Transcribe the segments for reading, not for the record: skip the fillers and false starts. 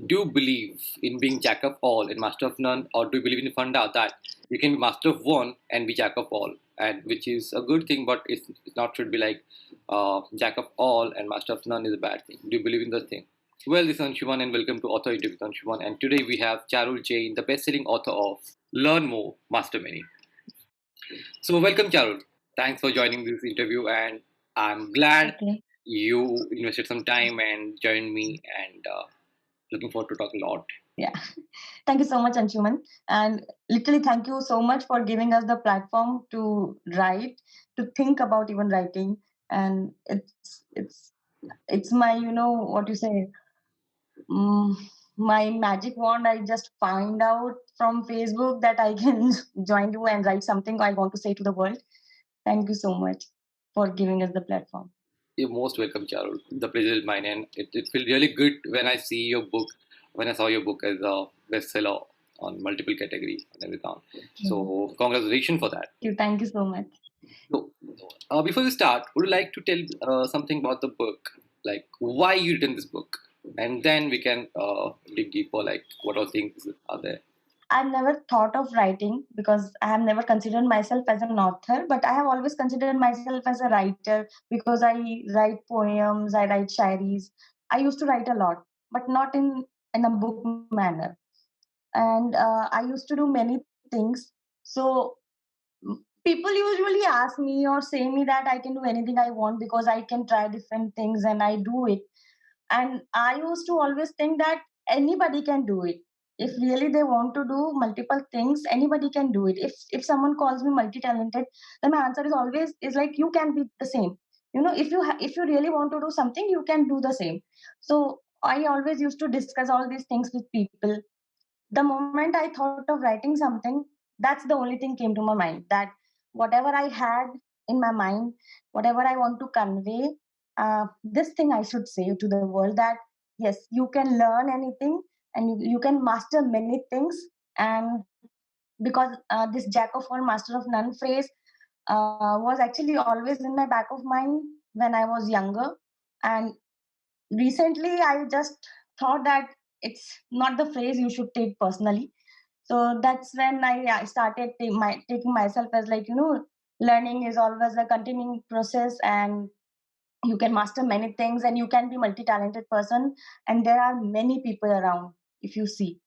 do you believe in being jack of all and master of none, or do you believe in funda that you can be master of one and be jack of all, and which is a good thing, but it's not should be like jack of all and master of none is a bad thing. Do you believe in the thing? Well, this is Anshuman and welcome to Author Interview with Anshuman. And today we have Charul Jain, the best-selling author of Learn More, Master Many. So welcome, Charul. Thanks for joining this interview, and I'm glad Okay. you invested some time and joined me, and looking forward to talk a lot. Yeah. Thank you so much, Anshuman. And literally, thank you so much for giving us the platform to write, to think about even writing. And it's my, what you say, mm, my magic wand. I just find out from Facebook that I can join you and write something I want to say to the world. Thank you so much for giving us the platform. You're most welcome, Charul. The pleasure is mine, and it feels really good when I see your book, when I saw your book as a bestseller on multiple categories and everything. So, congratulations for that. Thank you so much. So, before we start, would you like to tell something about the book, like why you written this book, and then we can dig deeper, like what all things are there. I've never thought of writing because I have never considered myself as an author, but I have always considered myself as a writer because I write poems, I write shairis. I used to write a lot, but not in a book manner. And I used to do many things. So people usually ask me or say me that I can do anything I want because I can try different things and I do it. And I used to always think that anybody can do it. If really they want to do multiple things, anybody can do it. If someone calls me multi-talented, then my answer is always is like you can be the same. If you really want to do something, you can do the same. So I always used to discuss all these things with people. The moment I thought of writing something, that's the only thing came to my mind, that whatever I had in my mind, whatever I want to convey, this thing I should say to the world, that yes, you can learn anything and you can master many things. And because this jack of all, master of none phrase was actually always in my back of mind when I was younger. And recently I just thought that it's not the phrase you should take personally. So that's when I started taking myself as like, learning is always a continuing process, and you can master many things and you can be multi-talented person, and there are many people around if you see.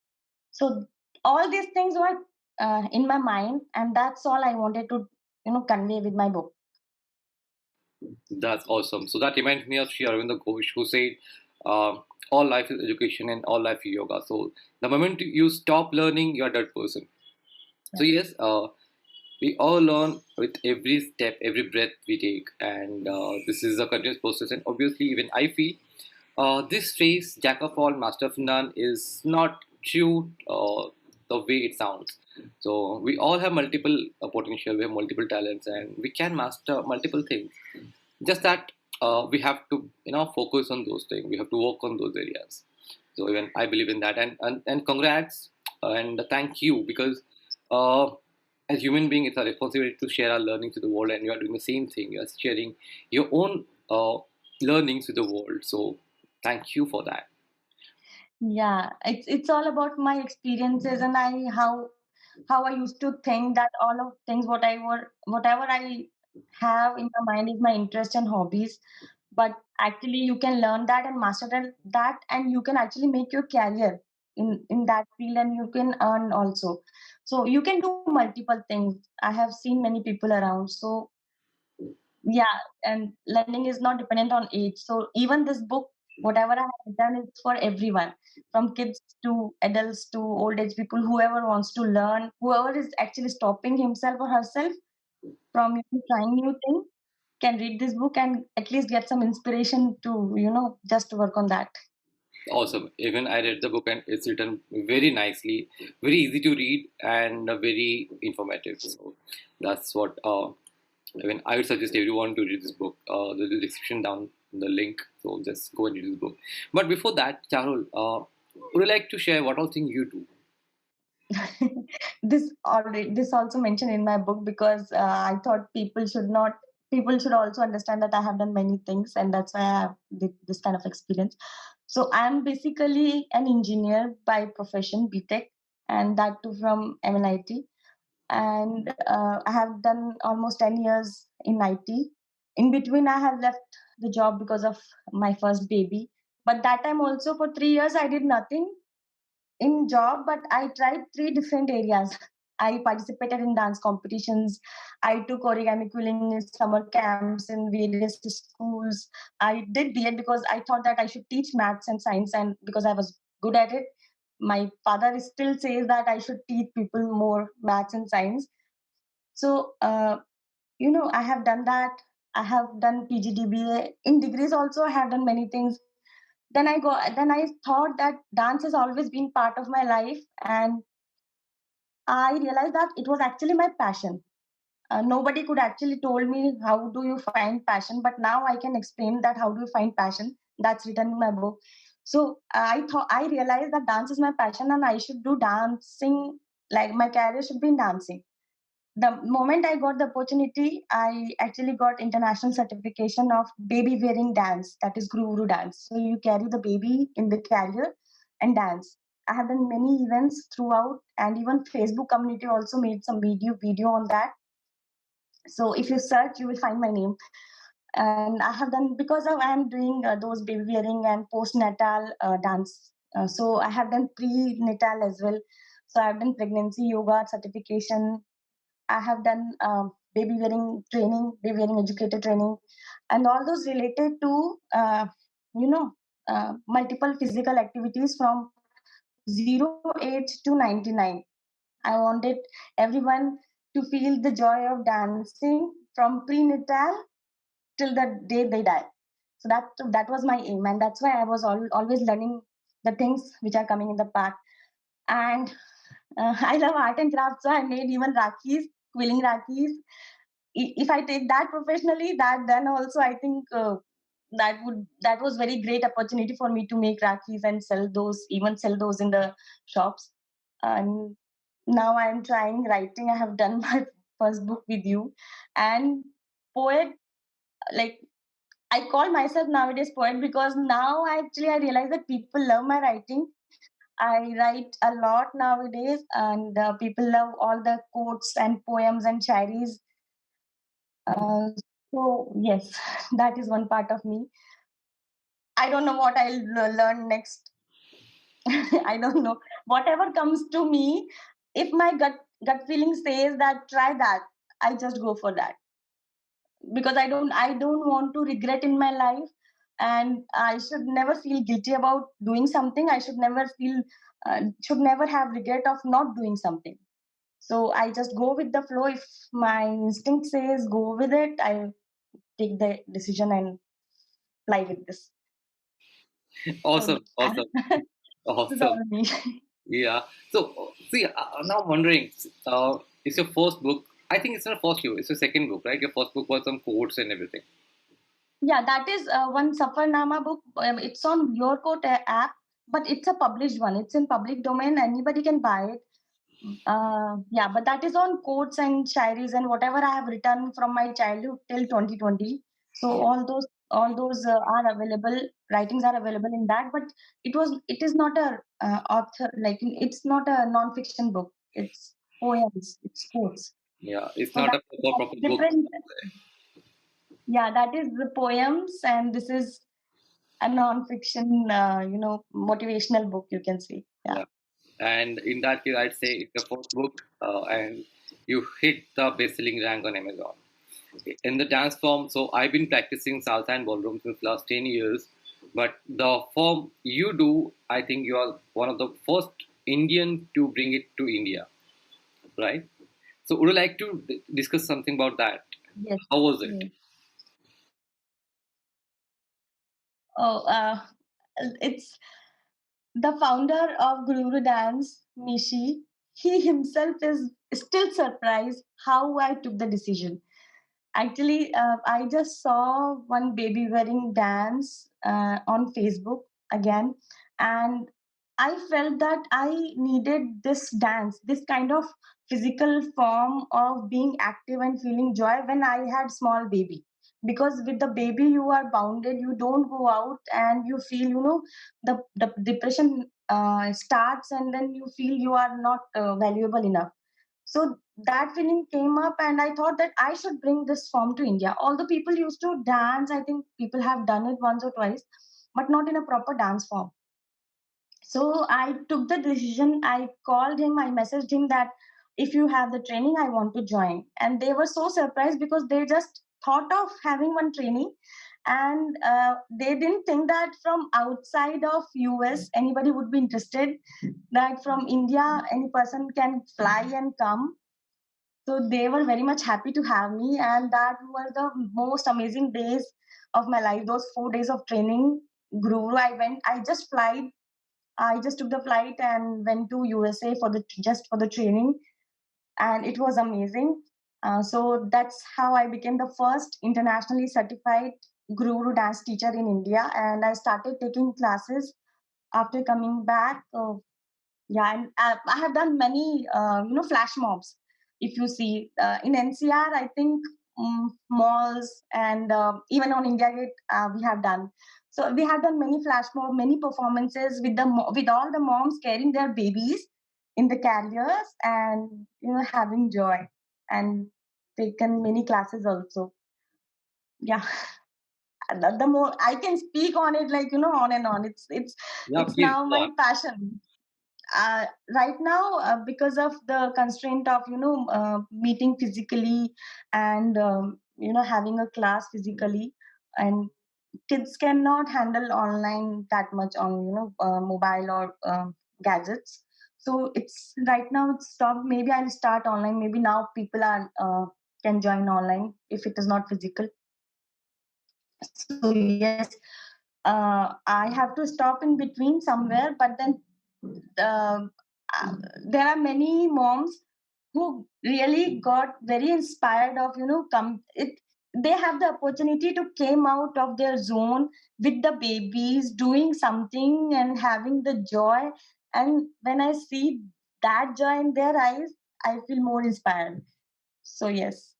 So all these things were in my mind, and that's all I wanted to convey with my book. That's awesome. So that reminds me of Sri Aurobindo Ghosh, who said, uh, "All life is education and all life is yoga." So the moment you stop learning, you're a dead person. So Yeah. yes, we all learn with every step, every breath we take, and this is a continuous process. And obviously, even I feel this phrase "jack of all, master of none" is not true the way it sounds. So we all have multiple potential, we have multiple talents, and we can master multiple things. Just that we have to focus on those things. We have to work on those areas. So even I believe in that, and congrats and thank you, because uh, as human being, it's our responsibility to share our learnings to the world, and you are doing the same thing. You are sharing your own learnings with the world. So thank you for that. Yeah, it's all about my experiences, and how I used to think that all of things whatever I have in my mind is my interest and hobbies. But actually you can learn that and master that, and you can actually make your career in that field, and you can earn also. So you can do multiple things. I have seen many people around. So yeah, and learning is not dependent on age. So even this book, whatever I have done, is for everyone, from kids to adults to old age people, whoever wants to learn, whoever is actually stopping himself or herself from trying new things, can read this book and at least get some inspiration to just work on that. Awesome. Even I read the book, and it's written very nicely, very easy to read, and very informative. So that's what even I would suggest everyone to read this book. The description down the link. So just go and read this book. But before that, Charul, would you like to share what all things you do? This also mentioned in my book because I thought people should also understand that I have done many things, and that's why I have this kind of experience. So I'm basically an engineer by profession, BTech, and that too from MNIT. And I have done almost 10 years in IT. In between, I have left the job because of my first baby. But that time also for 3 years, I did nothing in job, but I tried three different areas. I participated in dance competitions. I took origami quilling summer camps in various schools. I did B.Ed because I thought that I should teach maths and science, and because I was good at it. My father still says that I should teach people more maths and science. So, I have done that. I have done PGDBA. In degrees also, I have done many things. Then I thought that dance has always been part of my life, and I realized that it was actually my passion. Nobody could actually told me how do you find passion, but now I can explain that how do you find passion. That's written in my book. So I realized that dance is my passion, and I should do dancing. Like my career should be in dancing. The moment I got the opportunity, I actually got international certification of baby wearing dance, that is Guru dance. So you carry the baby in the carrier and dance. I have done many events throughout, and even Facebook community also made some video on that. So if you search, you will find my name. And I have done because of I am doing those baby wearing and postnatal dance. So I have done prenatal as well. So I've done pregnancy yoga certification. I have done baby wearing training, baby wearing educator training, and all those related to you know multiple physical activities from 0 age to 99. I wanted everyone to feel the joy of dancing from prenatal till the day they die. So that was my aim, and that's why I was always learning the things which are coming in the path. And I love art and craft, so I made even rakis, quilling rakis. If I take that professionally, that then also I think that was very great opportunity for me to make rakis and sell those in the shops. And now I am trying writing. I have done my first book with you, and poet, like I call myself nowadays poet because now I realize that people love my writing. I write a lot nowadays, and people love all the quotes and poems and shairis. Uh, so yes, that is one part of me. I don't know what I'll learn next. I don't know. Whatever comes to me, if my gut feeling says that try that, I just go for that because I don't want to regret in my life, and I should never feel guilty about doing something. I should never have regret of not doing something. So I just go with the flow. If my instinct says go with it, I take the decision and fly with this. So Awesome, yeah, awesome, this is all awesome. me. Yeah. So, see, now I'm wondering, it's your first book. I think it's not first you. It's your second book, right? Your first book was some quotes and everything. Yeah, that is one Safarnama book. It's on Your Quote app, but it's a published one. It's in public domain. Anybody can buy it. Yeah, but that is on quotes and shairis and whatever I have written from my childhood till 2020. So all those are available. Writings are available in that, but it is not a author, like it's not a non-fiction book. It's poems. It's quotes. Yeah, it's So not a proper that's book. different. Yeah, that is the poems, and this is a non-fiction, motivational book. You can say. Yeah. Yeah. And in that case, I'd say it's the first book, and you hit the best-selling rank on Amazon. In the dance form, so I've been practicing salsa and ballroom since last 10 years. But the form you do, I think you are one of the first Indian to bring it to India, right? So would you like to discuss something about that? Yes. How was it? Yes. Oh, it's the founder of Guru Dance, Mishi. He himself is still surprised how I took the decision. Actually, I just saw one baby wearing dance on Facebook again, and I felt that I needed this dance, this kind of physical form of being active and feeling joy when I had small baby. because with the baby you are bounded, you don't go out, and you feel, the depression starts, and then you feel you are not valuable enough. So that feeling came up, and I thought that I should bring this form to India. Although people used to dance, I think people have done it once or twice, but not in a proper dance form. So I took the decision. I called him, I messaged him that if you have the training, I want to join. And they were so surprised because they just thought of having one training, and they didn't think that from outside of US anybody would be interested, that from India any person can fly and come. So they were very much happy to have me, and that were the most amazing days of my life. Those 4 days of training, Guru, I just took the flight and went to USA for the just for the training, and it was amazing. So that's how I became the first internationally certified Guru dance teacher in India, and I started taking classes after coming back. Yeah, and I have done many, flash mobs. If you see in NCR, I think malls and even on India Gate, we have done. So we have done many flash mob, many performances with with all the moms carrying their babies in the carriers, and having joy, and taken many classes also. Yeah, the more I can speak on it, like on and on. Yeah, It's please now go my on. passion. Right now, because of the constraint of meeting physically, and having a class physically, and kids cannot handle online that much on mobile or gadgets. So it's right now it's stopped. Maybe I'll start online. Maybe now people are can join online if it is not physical. So yes, I have to stop in between somewhere, but then um, uh, there are many moms who really got very inspired of come it they have the opportunity to came out of their zone with the babies doing something and having the joy, and when I see that joy in their eyes, I feel more inspired. So yes,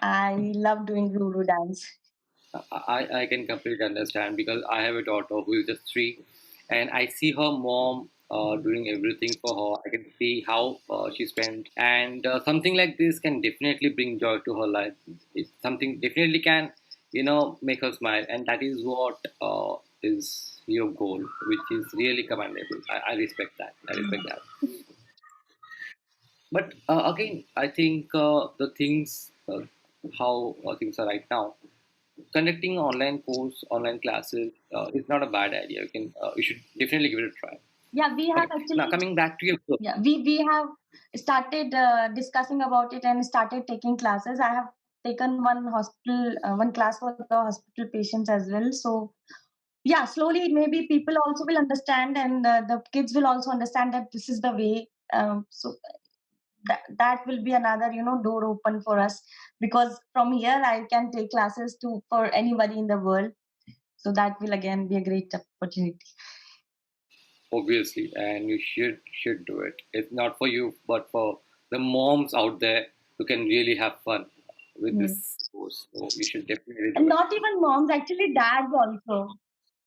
I love doing Lulu dance. I can completely understand because I have a daughter who is just 3, and I see her mom doing everything for her. I can see how she spends, and something like this can definitely bring joy to her life. It's something definitely can, make her smile, and that is what is your goal, which is really commendable. I respect that. I respect that. But again, I think how things are right now, conducting online course, online classes is not a bad idea. You should definitely give it a try. Yeah, we have Okay, now actually. coming back to your book. Yeah, we have started discussing about it and started taking classes. I have taken one class for the hospital patients as well. So yeah, slowly maybe people also will understand, and the kids will also understand that this is the way. So that will be another door open for us, because from here I can take classes to for anybody in the world. So that will again be a great opportunity. Obviously, and you should do it. It's not for you, but for the moms out there who can really have fun with Yes. this course. So you should definitely do And it. not even moms, actually dads also.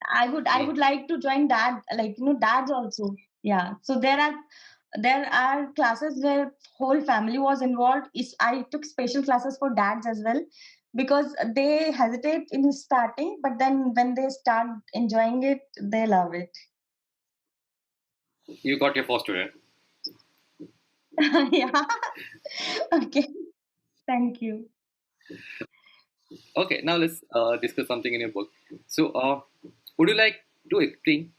I Mm. would like to join dad, like dads also. Yeah. So there are classes where whole family was involved. Is I took special classes for dads as well, because they hesitate in starting, but then when they start enjoying it, they love it. You got your first student. Yeah. Okay. Thank you. Okay, now let's discuss something in your book. So, would you like to explain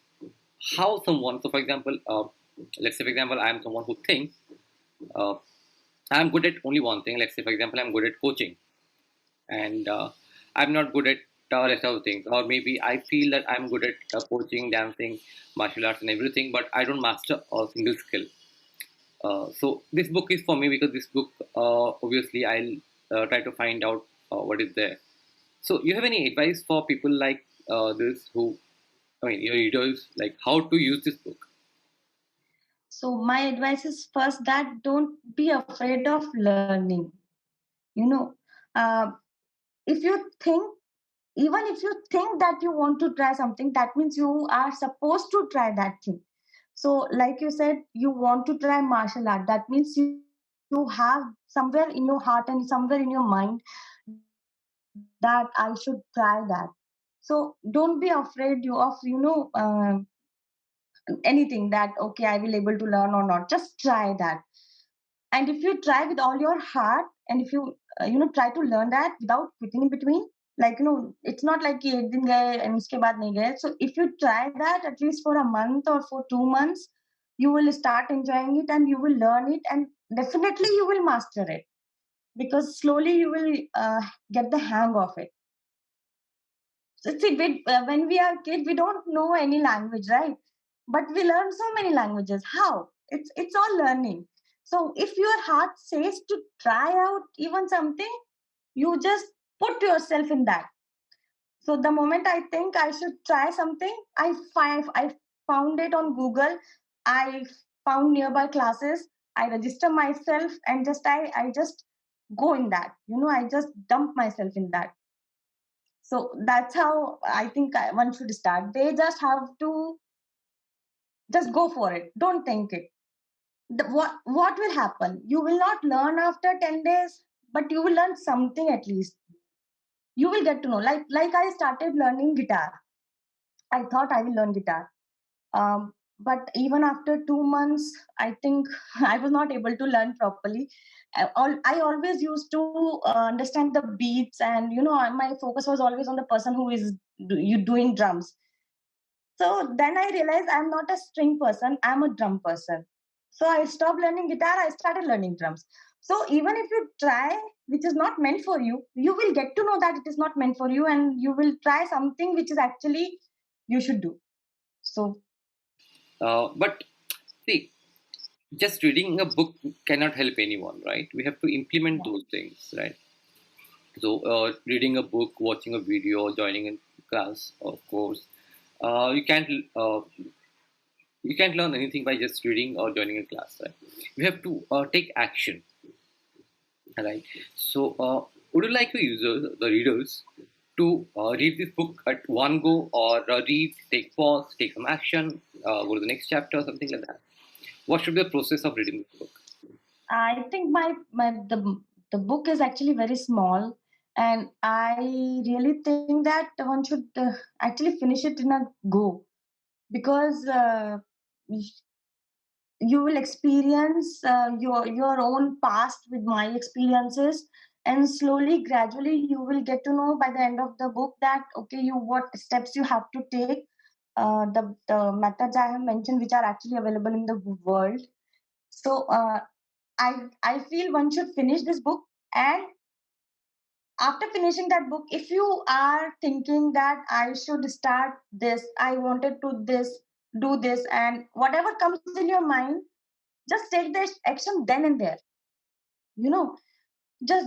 how someone? So, for example, let's say, for example, I am someone who thinks uh, I'm good at only one thing. Let's say, for example, I'm good at coaching, and I'm not good at the rest of the things. Or maybe I feel that I'm good at coaching, dancing, martial arts, and everything, but I don't master a single skill. So this book is for me because this book, obviously, I'll try to find out what is there. So you have any advice for people like this who, I mean, your readers, like how to use this book? So my advice is first that don't be afraid of learning. You know, uh, if you think, even if you think that you want to try something, that means you are supposed to try that thing. So like you said, you want to try martial art, that means you have somewhere in your heart and somewhere in your mind that I should try that. So don't be afraid you of anything that okay I will able to learn or not. Just try that. And if you try with all your heart, and if you try to learn that without quitting in between, like it's not like कि एक दिन गए and उसके बाद नहीं गए. So if you try that at least for a month or for 2 months, you will start enjoying it and you will learn it, and definitely you will master it, because slowly you will get the hang of it. So see, when we are kids, we don't know any language, right? But we learn so many languages. How? It's all learning. So if your heart says to try out even something, you just put yourself in that. So the moment I think I should try something, I found it on Google. I found nearby classes. I register myself and I just go in that. I just dump myself in that. So that's how I think one should start. They just have to just go for it. Don't think it. What will happen? You will not learn after 10 days, but you will learn something at least. You will get to know. Like I started learning guitar. I thought I will learn guitar. But even after 2 months, I think I was not able to learn properly. I always used to understand the beats, and my focus was always on the person who is doing drums. So then I realized I'm not a string person, I'm a drum person. So I stopped learning guitar, I started learning drums. So even if you try, which is not meant for you, you will get to know that it is not meant for you, and you will try something which is actually you should do. So But see, just reading a book cannot help anyone, right? We have to implement yeah. those things, right? So, reading a book, watching a video, joining a class, of course, uh, you can't uh, you can't learn anything by just reading or joining a class, right? You have to take action, right? So, would you like the users, the readers, to read this book at one go, or read, take pause, take some action, go to the next chapter, something like that? What should be the process of reading this book? I think the book is actually very small, and I really think that one should actually finish it in a go, because you will experience your own past with my experiences, and slowly gradually you will get to know by the end of the book that okay, you what steps you have to take, the methods I have mentioned which are actually available in the world. So I feel one should finish this book, and after finishing that book, if you are thinking that I should start this, I wanted to this do this, and whatever comes in your mind, just take the action then and there. you know just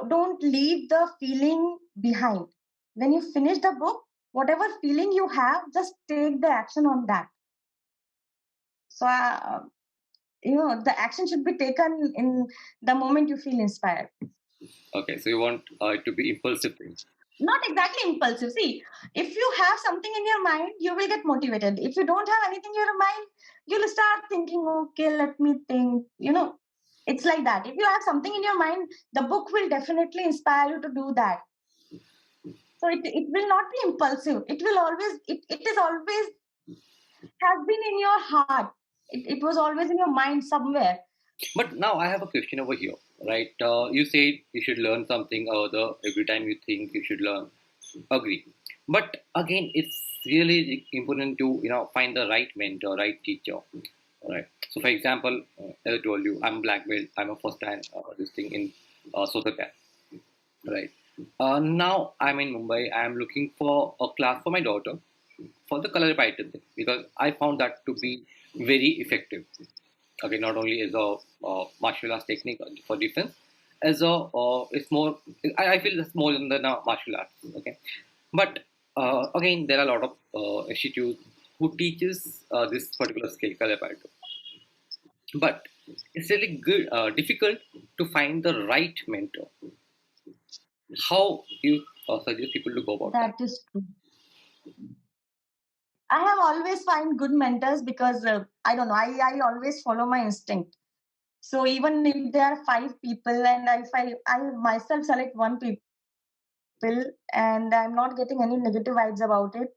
don't leave the feeling behind. When you finish the book, whatever feeling you have, just take the action on that. So the action should be taken in the moment you feel inspired. Okay, so you want it to be impulsive things. Not exactly impulsive. See, if you have something in your mind, you will get motivated. If you don't have anything in your mind, you'll start thinking, okay, let me think. It's like that. If you have something in your mind, the book will definitely inspire you to do that. So it will not be impulsive. It will always, it is always has been in your heart. It was always in your mind somewhere. But now I have a question over here, right? You said you should learn something or other every time you think you should learn. Agree. But again, it's really important to find the right mentor, right teacher. All right. So, for example, as I told you, I'm a black belt. I'm a first time this thing in Sotapan, right? Now I'm in Mumbai. I'm looking for a class for my daughter for the color python thing because I found that to be very effective. Okay, not only as a martial arts technique for defense, as a it's more. I feel it's more than the martial arts. Okay, but again, there are a lot of institutes who teaches this particular skill, color python. But it's really good, difficult to find the right mentor. How do you suggest people to go about that? That is true. I have always find good mentors because I don't know. I always follow my instinct. So even if there are five people and if I myself select one people and I'm not getting any negative vibes about it,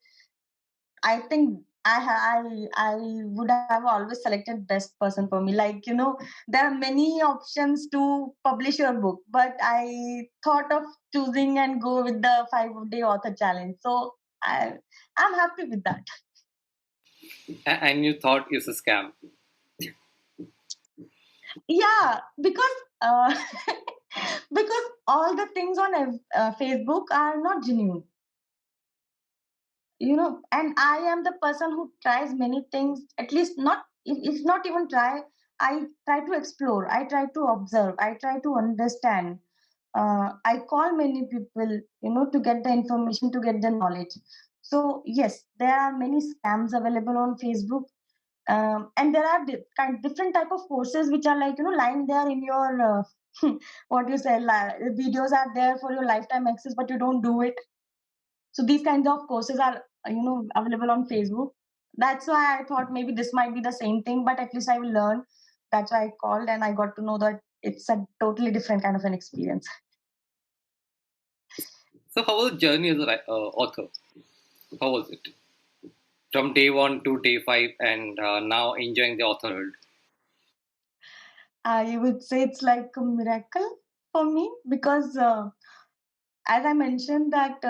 I think I would have always selected best person for me. Like, there are many options to publish your book, but I thought of choosing and go with the 5-day author challenge. So I'm happy with that. And you thought it's a scam. Yeah, because uh, because all the things on Facebook are not genuine, and I am the person who tries many things, at least not, if not even try, I try to explore, I try to observe, I try to understand. I call many people, to get the information, to get the knowledge. So yes, there are many scams available on Facebook. And there are different type of courses which are like, lying there in your what you say, videos are there for your lifetime access, but you don't do it. So these kinds of courses are, available on Facebook. That's why I thought maybe this might be the same thing, but at least I will learn. That's why I called, and I got to know that it's a totally different kind of an experience. So how was the journey as an author? How was it from day one to day five, and now enjoying the authorhood? I would say it's like a miracle for me because, as I mentioned that,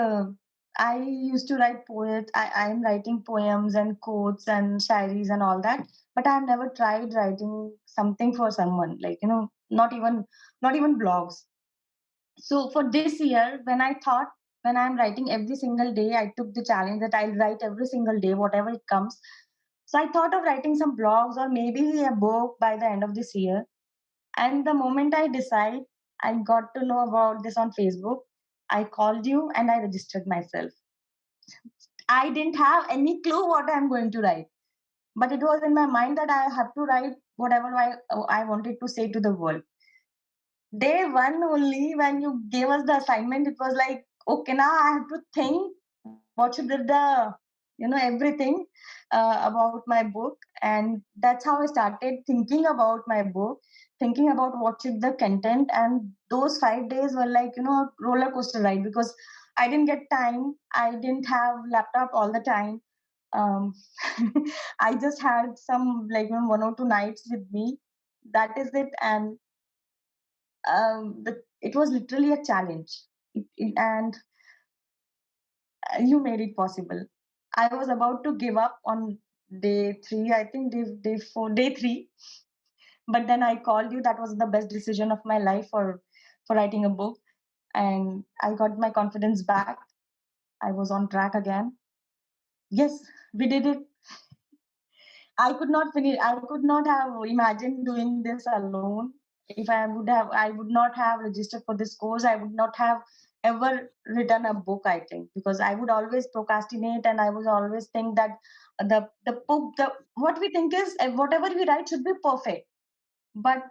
I used to write poets. I am writing poems and quotes and shairis and all that, but I've never tried writing something for someone, like, not even blogs. So for this year, when I'm writing every single day, I took the challenge that I'll write every single day, whatever it comes. So I thought of writing some blogs or maybe a book by the end of this year. And the moment I decide, I got to know about this on Facebook. I called you and I registered myself. I didn't have any clue what I'm going to write, but it was in my mind that I have to write whatever I wanted to say to the world. Day one only, when you gave us the assignment, it was like, okay, now I have to think what should be the, everything about my book. And that's how I started thinking about my book, thinking about what should the content. And those 5 days were like, a roller coaster ride because I didn't get time. I didn't have laptop all the time. Um, I just had some, like, 1 or 2 nights with me. That is it. And it was literally a challenge. And you made it possible. I was about to give up on day three, I think day four, day three, but then I called you. That was the best decision of my life for writing a book, and I got my confidence back. I was on track again. Yes, we did it. I could not finish. I could not have imagined doing this alone. If I would not have registered for this course. I would not have ever written a book. I think because I would always procrastinate, and I would always think that the book, the what we think is whatever we write should be perfect. But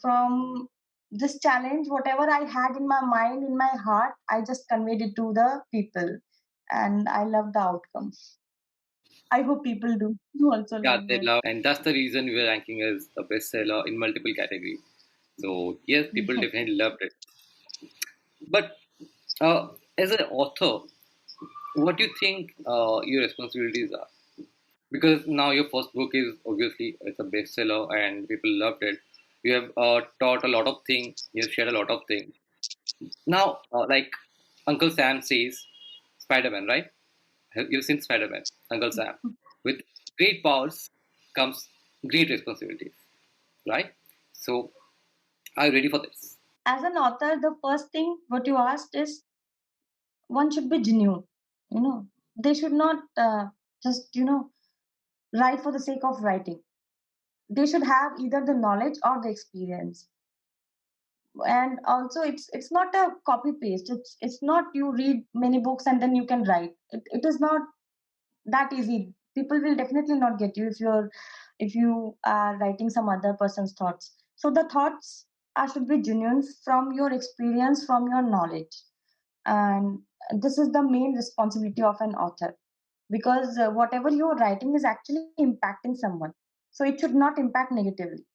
from this challenge, whatever I had in my mind, in my heart, I just conveyed it to the people, and I love the outcome. I hope people do also Yeah, love they it. love, and that's the reason we're ranking as a bestseller in multiple categories. So yes, people definitely loved it. But as an author, what do you think your responsibilities are? Because now your first book is obviously it's a bestseller and people loved it. You have taught a lot of things. You have shared a lot of things. Now, like Uncle Sam says, Spider-Man, right? You've seen Spider-Man, Uncle Sam. With great powers comes great responsibilities, right? So, are you ready for this? As an author, the first thing what you asked is one should be genuine. They should not just write for the sake of writing. They should have either the knowledge or the experience. And also, it's not a copy paste. It's not you read many books and then you can write. It is not that easy. People will definitely not get you if you are writing some other person's thoughts. So the thoughts should be genuine from your experience, from your knowledge. And this is the main responsibility of an author, because whatever you're writing is actually impacting someone. So it should not impact negatively.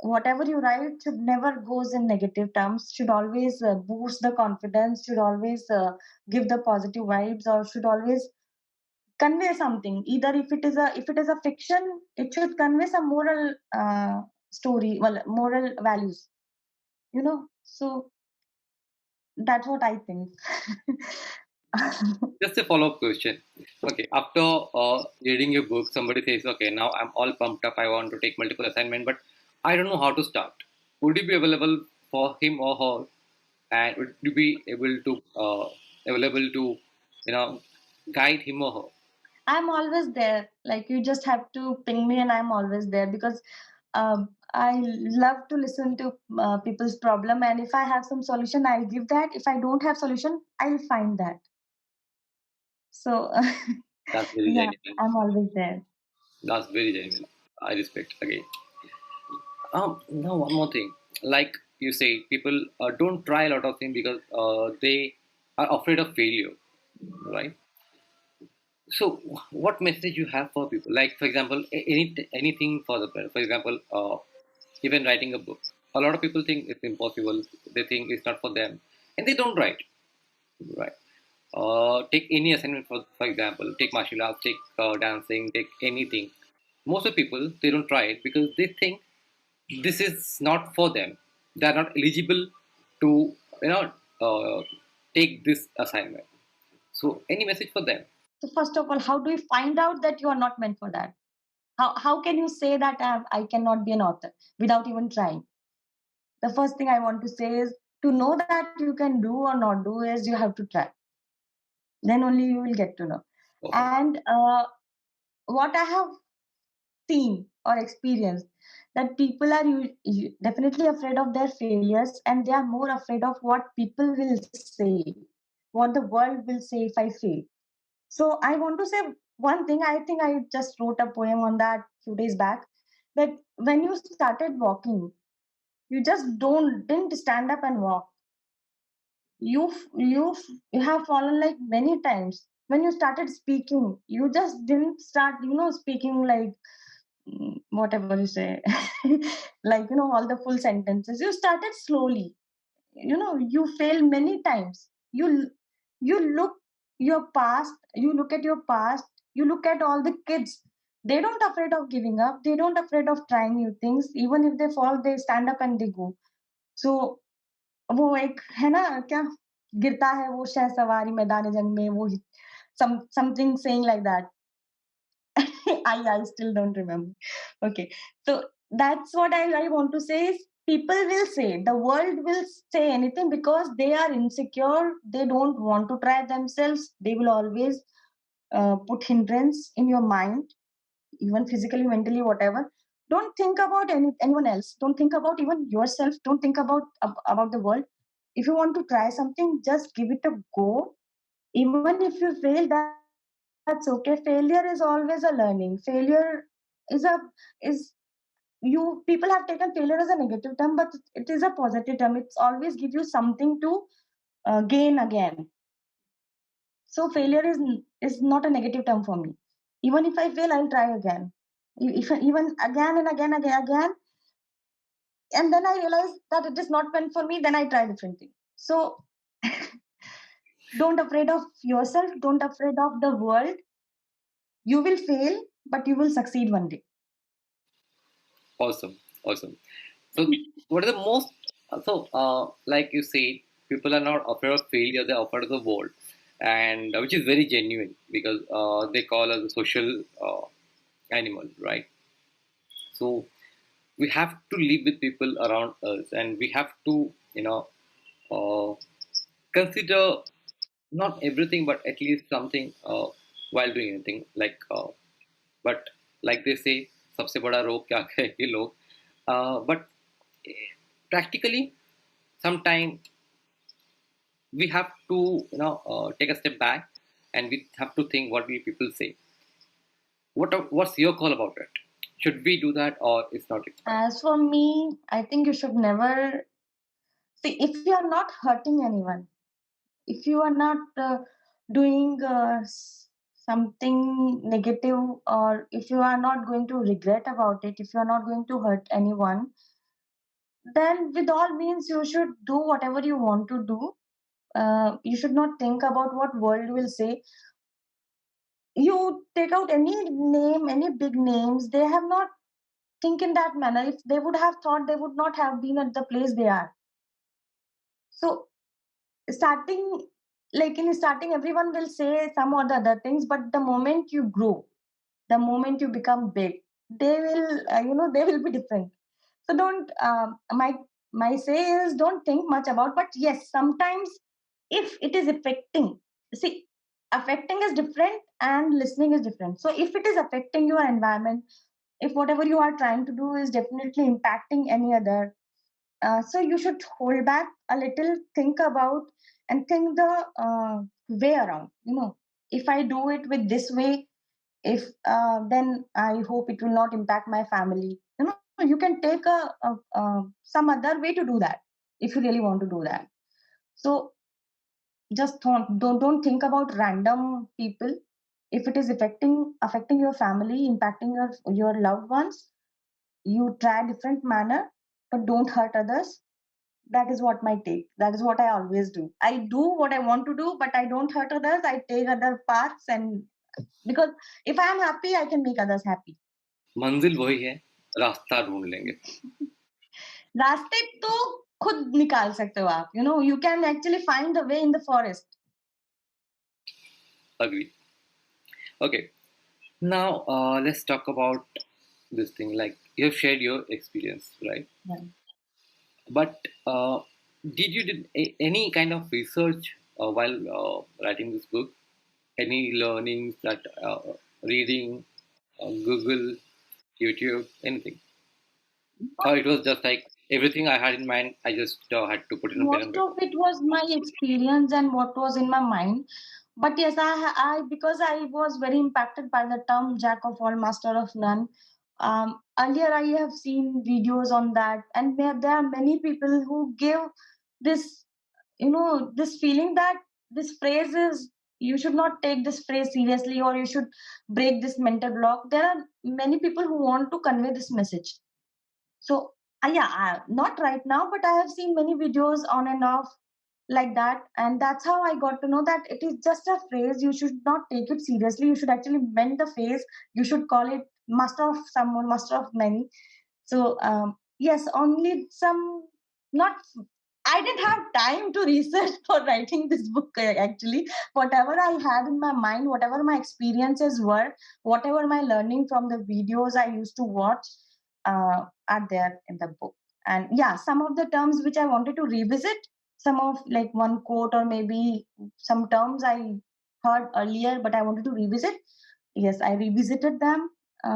Whatever you write should never goes in negative terms, should always boost the confidence, should always give the positive vibes, or should always convey something. Either if it is a fiction, it should convey some moral story, well, moral values, so that's what I think. Just a follow-up question. Okay, after reading your book, somebody says, "Okay, now I'm all pumped up. I want to take multiple assignment, but I don't know how to start." Would you be available for him or her, and would you be able to available to, you know, guide him or her? I'm always there. Like, you just have to ping me, and I'm always there, because I love to listen to people's problem. And if I have some solution, I'll give that. If I don't have solution, I'll find that. So, That's very yeah, genuine. I'm always there. That's very genuine. I respect again. Now one more thing. Like you say, people don't try a lot of things because they are afraid of failure, right? So, what message you have for people? Like, for example, anything for the for example, even writing a book. A lot of people think it's impossible. They think it's not for them, and they don't write. Right. Take any assignment for example, take martial arts, take dancing, take anything. Most of the people they don't try it because they think this is not for them. They are not eligible to you know uh, take this assignment. So, any message for them? So first of all, how do you find out that you are not meant for that? How can you say that I cannot be an author without even trying? The first thing I want to say is, to know that you can do or not do is you have to try. Then only you will get to know. Perfect. And what I have seen or experienced, that people are definitely afraid of their failures, and they are more afraid of what people will say, what the world will say if I fail. So I want to say one thing. I think I just wrote a poem on that few days back. That when you started walking, you just don't didn't stand up and walk. You have fallen like many times. When you started speaking, you just didn't start, speaking like whatever you say, like, all the full sentences. You started slowly. You failed many times. You look your past. You look at your past. You look at all the kids. They don't afraid of giving up. They don't afraid of trying new things. Even if they fall, they stand up and they go. So वो एक है ना, क्या गिरता है वो शह सवारी मैदान जंग में, वो something saying like that. I still don't remember. Okay, so that's what I want to say is, people will say, the world will say anything because they are insecure. They don't want to try themselves. They will always put hindrance in your mind, even physically, mentally, whatever. Don't think about anyone else. Don't think about even yourself. Don't think about the world. If you want to try something, just give it a go. Even if you fail, that's okay. Failure is always a learning. Failure is a is you people have taken failure as a negative term, but it is a positive term. It's always give you something to gain again. So failure is not a negative term for me. Even if I fail, I'll try again. If even again and again, and then I realize that it is not meant for me, then I try different thing. So don't afraid of yourself. Don't afraid of the world. You will fail, but you will succeed one day. Awesome, awesome. So, what are the most like you say, people are not afraid of failure; they're afraid of the world, and which is very genuine because they call us a social animal, right? So we have to live with people around us, and we have to, uh, consider not everything, but at least something while doing anything. But like they say, सबसे बड़ा रोग क्या है ये लोग. But practically, sometime we have to take a step back and we have to think what will people say. What's your call about it? Should we do that, or it's not required? As for me, I think you should never see if you are not hurting anyone, if you are not doing something negative, or if you are not going to regret about it, if you are not going to hurt anyone, then with all means you should do whatever you want to do. You should not think about what world will say. You take out any name, any big names, they have not think in that manner. If they would have thought, they would not have been at the place they are. So starting, like in starting, everyone will say some or the other things, but the moment you grow, the moment you become big, they will they will be different. So don't my say is, don't think much about, but yes, sometimes if it is affecting, see, affecting is different and listening is different. So if it is affecting your environment, if whatever you are trying to do is definitely impacting any other, so you should hold back a little, think about, and think the way around. If I do it with this way, if then I hope it will not impact my family. You can take some other way to do that if you really want to do that. So just don't think about random people. If it is affecting your family, impacting your loved ones, you try different manner, but don't hurt others. That is what my take. That is what I always do. I do what I want to do, but I don't hurt others. I take other paths, and because if I am happy, I can make others happy. मंजिल वही है, रास्ता ढूंढ लेंगे. रास्ते तो खुद निकाल सकते हो आप. You can actually find the way in the forest. Agree. Okay. Now let's talk about this thing. Like you have shared your experience, right? Yeah. But did you did any kind of research while writing this book? Any learnings that reading, Google, YouTube, anything? Or it was just like everything I had in mind, I just had to put in a pen and Most paper. of it was my experience and what was in my mind. But yes, I because I was very impacted by the term jack of all, master of none. Earlier, I have seen videos on that, and there are many people who give this, this feeling that this phrase is, you should not take this phrase seriously, or you should break this mental block. There are many people who want to convey this message. So, yeah, not right now, but I have seen many videos on and off like that. And that's how I got to know that it is just a phrase. You should not take it seriously. You should actually mend the phrase. You should call it master of someone, master of many. So, yes, only some, not, I didn't have time to research for writing this book actually. Whatever I had in my mind, whatever my experiences were, whatever my learning from the videos I used to watch, are there in the book. And yeah, some of the terms which I wanted to revisit, some of like one quote or maybe some terms I heard earlier, but I wanted to revisit. Yes, I revisited them,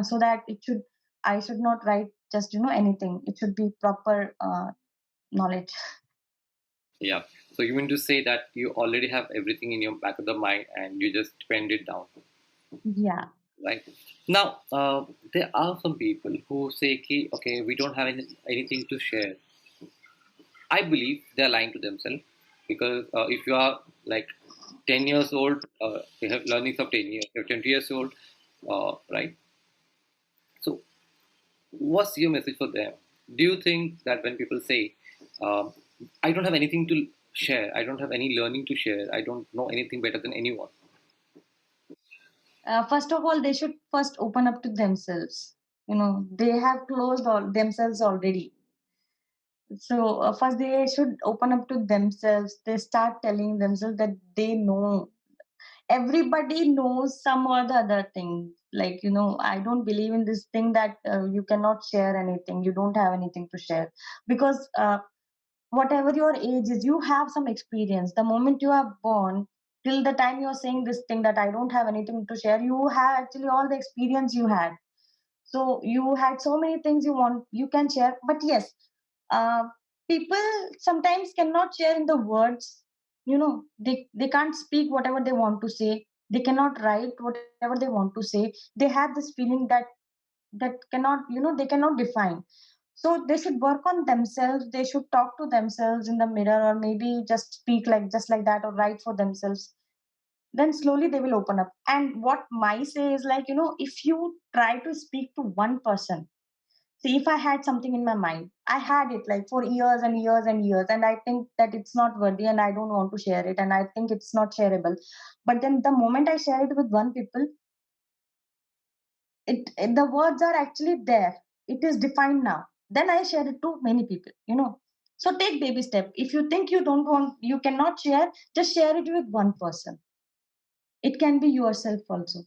so that I should not write just anything. It should be proper knowledge. Yeah. So you mean to say that you already have everything in your back of the mind and you just penned it down, Yeah. right? Now, there are some people who say, "Ki, okay, we don't have anything to share." I believe they're lying to themselves because if you are like 10 years old, you have learnings of 10 years, you're 20 years old, right? So, what's your message for them? Do you think that when people say, I don't have anything to share, I don't have any learning to share, I don't know anything better than anyone? First of all, they should first open up to themselves. They have closed all themselves already. So first, they should open up to themselves. They start telling themselves that they know. Everybody knows some or the other thing. Like, I don't believe in this thing that you cannot share anything. You don't have anything to share, because whatever your age is, you have some experience. The moment you are born till the time you're saying this thing that I don't have anything to share, you have actually all the experience you had. So you had so many things you can share. But yes, uh, people sometimes cannot share in the words. They can't speak whatever they want to say. They cannot write whatever they want to say. They have this feeling that that cannot, they cannot define. So they should work on themselves. They should talk to themselves in the mirror, or maybe just speak like just like that, or write for themselves. Then slowly they will open up. And what my say is like, if you try to speak to one person, see, if I had something in my mind, I had it like for years and years and years, and I think that it's not worthy and I don't want to share it, and I think it's not shareable. But then the moment I share it with one people, the words are actually there. It is defined now. Then I share it to many people. So take baby step. If you think you don't want, you cannot share, just share it with one person. It can be yourself also.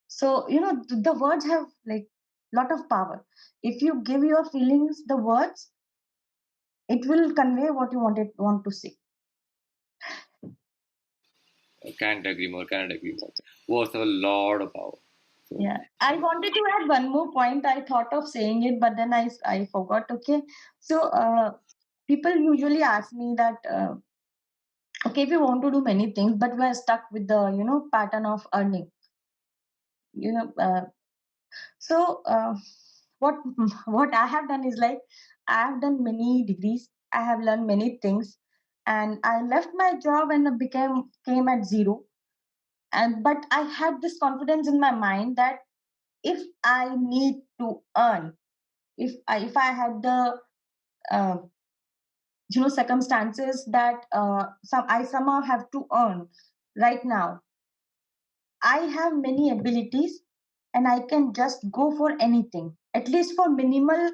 So the words have like lot of power. If you give your feelings the words, it will convey what you want to say. Can't agree more. Can't agree more. Words have a lot of power. So, Yeah, I wanted to add one more point. I thought of saying it, but then I forgot. Okay, so people usually ask me that okay, we want to do many things, but we are stuck with the pattern of earning. You know, so what what I have done is like, I have done many degrees. I have learned many things, and I left my job and became came at zero. And but I had this confidence in my mind that if I need to earn, if I had the uh, circumstances that I somehow have to earn right now, I have many abilities, and I can just go for anything, at least for minimal.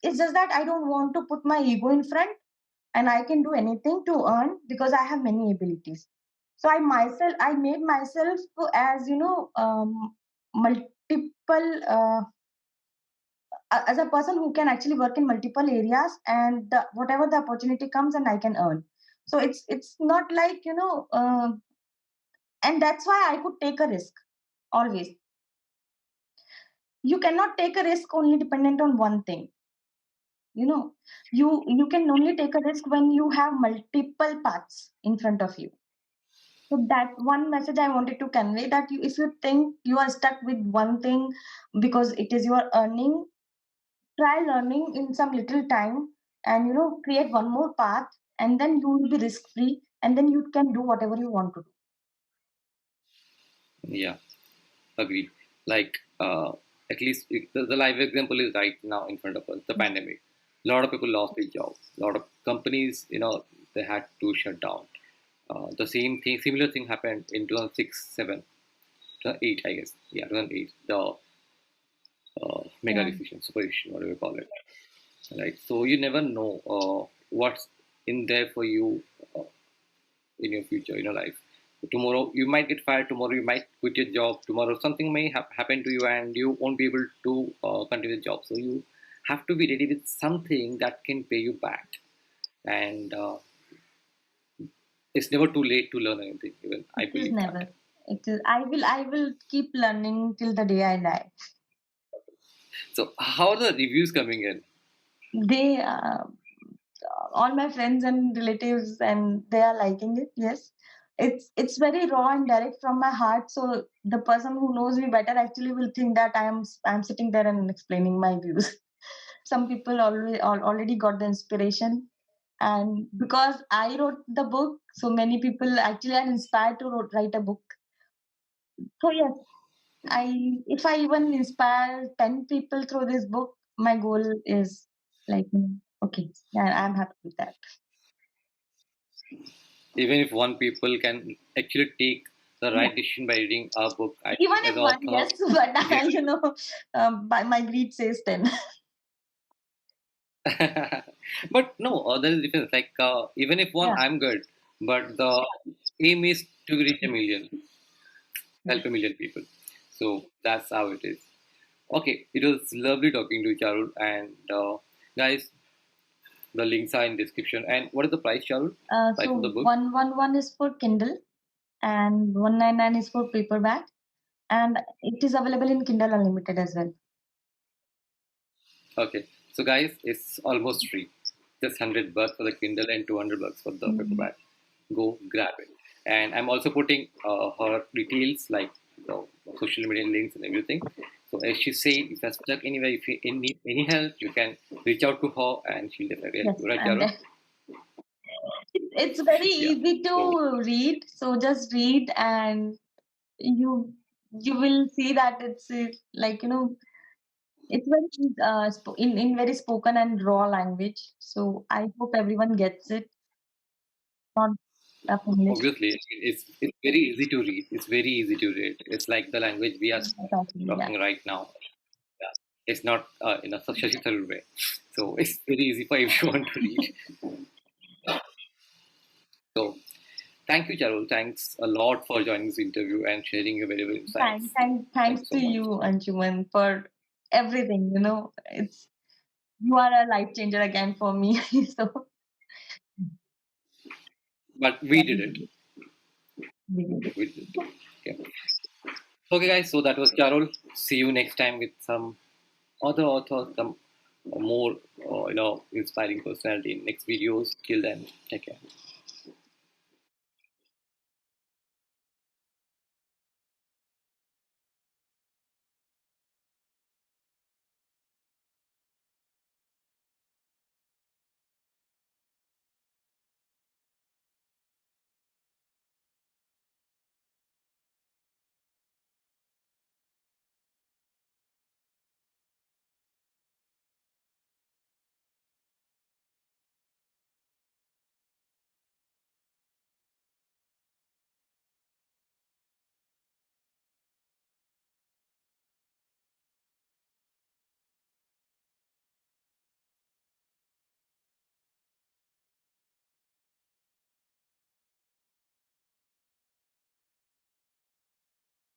It's just that I don't want to put my ego in front, and I can do anything to earn because I have many abilities. So I made myself as multiple. As a person who can actually work in multiple areas, and whatever the opportunity comes, and I can earn. So it's not like and that's why I could take a risk always. You cannot take a risk only dependent on one thing. you know you can only take a risk when you have multiple paths in front of you. So that one message I wanted to convey, that if you think you are stuck with one thing because it is your earning, try learning in some little time, and create one more path, and then you will be risk free, and then you can do whatever you want to do. yeah, agreed. Like, at least the live example is right now in front of us, the pandemic. A lot of people lost their jobs. A lot of companies, they had to shut down. The same thing, similar thing happened in 2006, 7, 2008, I guess. Yeah, 2008, the mega Yeah. recession, super recession, whatever you call it. Right. So you never know what's in there for you in your future, in your life. Tomorrow you might get fired. Tomorrow you might quit your job. Tomorrow something may happen to you, and you won't be able to continue the job. So you have to be ready with something that can pay you back. And it's never too late to learn anything. Even I It is believe that. never. It is. I will keep learning till the day I die. So how are the reviews coming in? They all my friends and relatives, and they are liking it. Yes, it's very raw and direct from my heart. So the person who knows me better actually will think that I'm sitting there and explaining my views. Some people already got the inspiration, and because I wrote the book, so many people actually are inspired to write a book. So yes, I if I even inspire 10 people through this book, my goal is like, okay, yeah, I'm happy with that. Even if one people can actually take the Yeah. right decision by reading our book, I Even think as if an one, author, yes, but yeah. my greed says 10. But no, there is difference. Like, even if one, Yeah. I'm good, but the aim is to reach a million, Yeah. help a million people. So that's how it is. Okay, it was lovely talking to you, Charul. And guys, the links are in description. And what is the price, Charul? Price of the So book? 111 is for Kindle, and 199 is for paperback, and it is available in Kindle Unlimited as well. Okay, so guys, it's almost free. Just $100 for the Kindle and $200 for the Mhm. paperback. Go grab it. And I'm also putting her details like the social media links and everything So as she said, if you're stuck anywhere, if you need any help, you can reach out to her and she'll definitely help Yes, you. Right, and Carol? it's very Yeah. easy So to read. So just read, and you you will see that it's like it's very in very spoken and raw language. So I hope everyone gets it. Not tough English. obviously, it's very easy to read. It's very easy to read. It's like the language we are Exactly, yeah. talking right now. Yeah. It's not in a such a subtle way. So it's very easy for everyone to read. So thank you, Charul. Thanks a lot for joining this interview and sharing your valuable insights. Thank Thanks you so to much. you, Anshuman, for everything. It's you are a life changer again for me. So But yeah, we did it. we did it. We did it. Okay. Okay, guys. So that was Charul. See you next time with some other author, some more inspiring personality in next videos. Till then, take care.